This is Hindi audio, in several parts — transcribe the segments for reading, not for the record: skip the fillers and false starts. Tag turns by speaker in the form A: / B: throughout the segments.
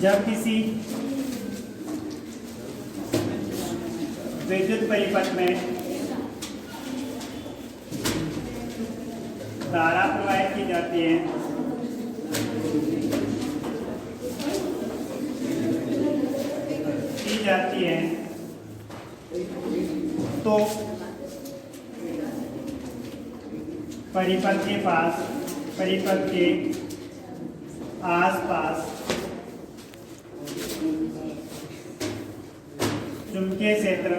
A: जब किसी विद्युत परिपथ में धारा प्रवाहित की जाती है तो परिपथ के आसपास चुंबकीय क्षेत्र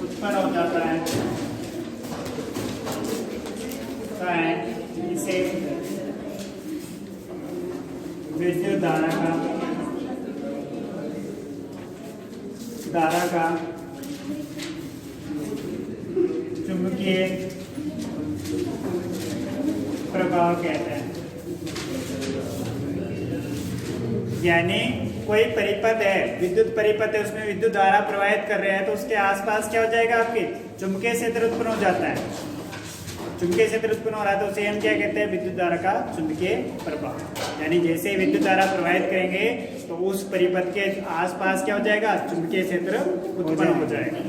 A: उत्पन्न हो जाता है। इसे विद्युत धारा का चुंबकीय प्रभाव कहते हैं। यानी कोई परिपथ है, विद्युत परिपथ है, उसमें विद्युत धारा प्रवाहित कर रहे हैं तो उसके आसपास क्या हो जाएगा, आपके चुंबकीय क्षेत्र उत्पन्न हो जाता है। चुंबकीय क्षेत्र उत्पन्न हो रहा है तो उसे हम क्या कहते हैं, विद्युत धारा का चुंबकीय प्रभाव। यानी जैसे ही विद्युत धारा प्रवाहित करेंगे तो उस परिपथ के आसपास क्या हो जाएगा, चुंबकीय क्षेत्र उत्पन्न हो जाएगा।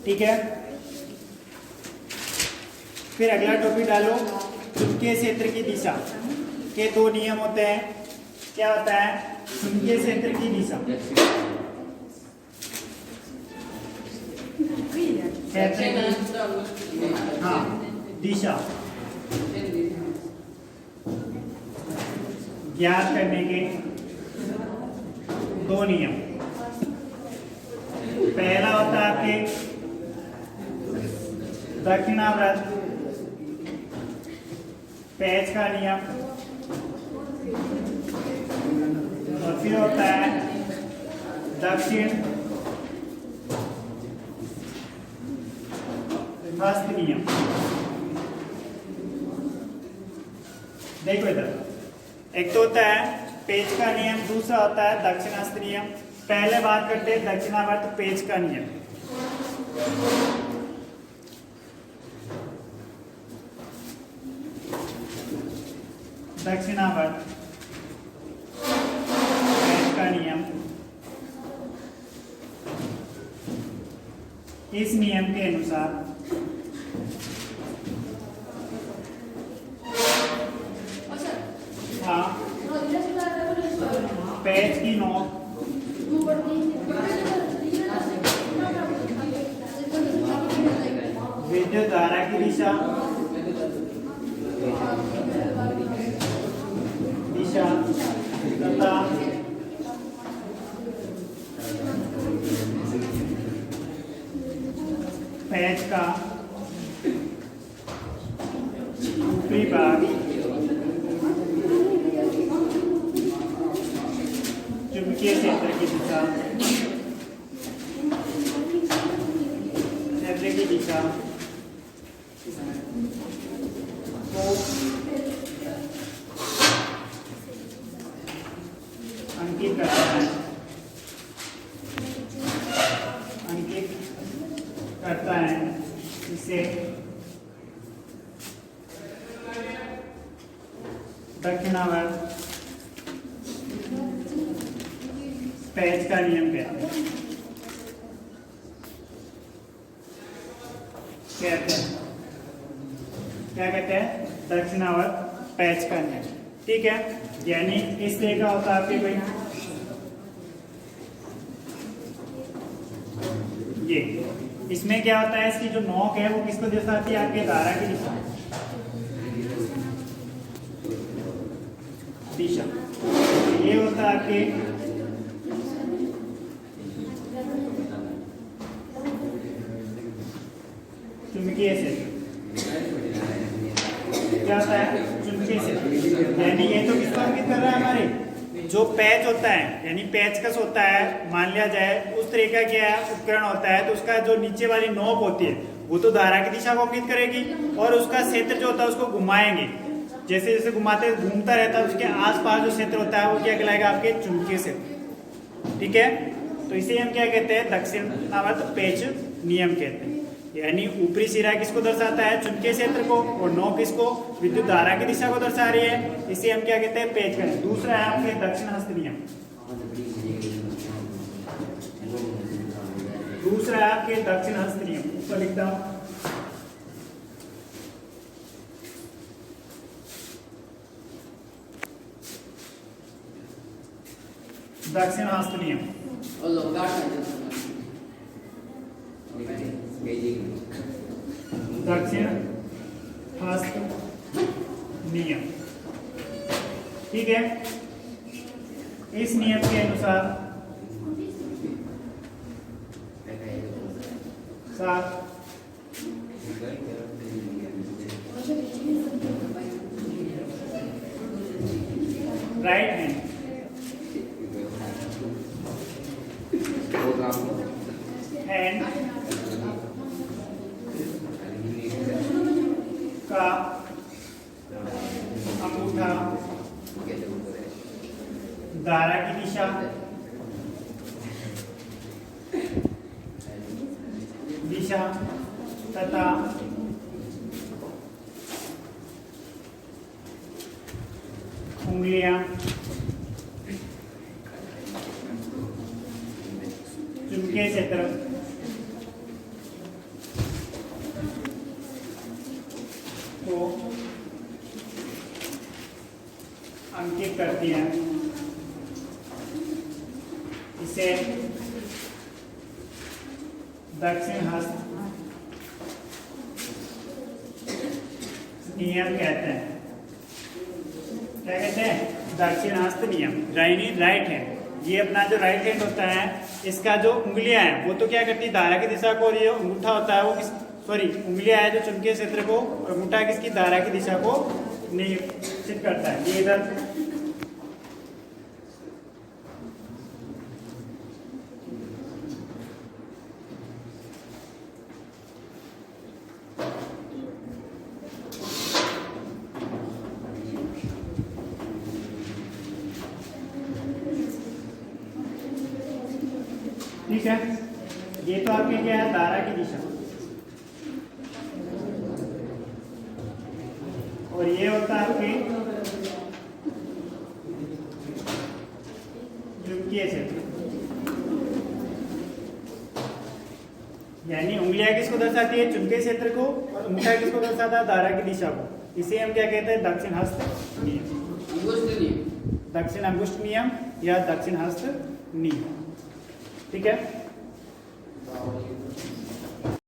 A: ठीक है, फिर अगला टॉपिक डालो, चुंबकीय क्षेत्र की दिशा के दो नियम होते हैं। क्या होता है, चुंबकीय क्षेत्र की दिशा दिशा ज्ञात करने के दो नियम। पहला होता है आपके दक्षिणावर्त पेच का नियम, और फिर होता है दक्षिण हस्त नियम। देखो इधर, एक तो होता है पेच का नियम, दूसरा होता है दक्षिण हस्त नियम। पहले बात करते हैं दक्षिणावर्त पेच का नियम। दक्षिणावर्त पेच का नियम, इस नियम के अनुसार पेच की नोक विद्युत धारा की दिशा तथा पेच का ऊपरी भाग चुंबकीय क्षेत्र की दिशा को अंकित करता है। इसे दक्षिणावर्त पेच का नियम कहते हैं। क्या कहते हैं, दक्षिणावर्त पेच का नियम। ठीक है, यानी इसलिए क्या होता है आपके भाई, ये इसमें क्या होता है, इसकी जो नोक है वो किसको दर्शाती है, आपके धारा की दिशा। ये होता है आपके चुंबकीय क्षेत्र। क्या होता है, चुंबकीय क्षेत्र। यानी ये तो किसको अंकित कर रहा है, हमारे जो पैच होता है, यानी पेचकस होता है, मान लिया जाए उस तरह का क्या है उपकरण होता है, तो उसका जो नीचे वाली नोक होती है वो तो धारा की दिशा को अंकित करेगी, और उसका क्षेत्र जो होता है उसको घुमाएंगे, जैसे जैसे घुमाते घूमता रहता है उसके आसपास जो क्षेत्र होता है वो क्या कहलाएगा, आपके चुंबकीय क्षेत्र। ठीक है, तो इसे हम क्या कहते हैं, दक्षिणावर्त पेच नियम कहते हैं। यानी ऊपरी सिरा किसको दर्शाता है, चुंबकीय क्षेत्र को, और नोक किसको, विद्युत धारा की दिशा को दर्शा रही है। इसे हम क्या कहते हैं, पेच करें। दूसरा है आपके दक्षिण हस्त नियम। दूसरा है आपके दक्षिण हस्त नियम, ऊपर लिखता हूं। दक्षिण हस्त नियम। दक्षिण हस्त नियम, ठीक है। इस नियम के अनुसार राइट हैंड का अंगूठा धारा की दिशा तथा उंगलियां चुंबकीय क्षेत्र को अंकित करती है। इसे दक्षिण हस्त नियम कहते हैं। क्या कहते हैं, दक्षिण हस्त नियम। राइट हैंड, ये अपना जो राइट हैंड होता है, इसका जो उंगलियां हैं वो तो क्या करती है, धारा की दिशा को, और ये अंगूठा होता है वो उंगलियां है जो चुंबकीय क्षेत्र को, और अंगूठा किसकी, धारा की दिशा को निश्चित करता है। ये इधर ठीक है। ये तो आपके क्या है, धारा की दिशा, और ये होता है आपके चुंबकीय क्षेत्र। यानी उंगलियां किसको दर्शाती है, चुंबकीय क्षेत्र को, और अंगूठा किसको दर्शाता है, धारा की दिशा को। इसे हम क्या कहते हैं, दक्षिण हस्त नियम, दक्षिण अंगुष्ठ नियम या दक्षिण हस्त नियम, ठीक है।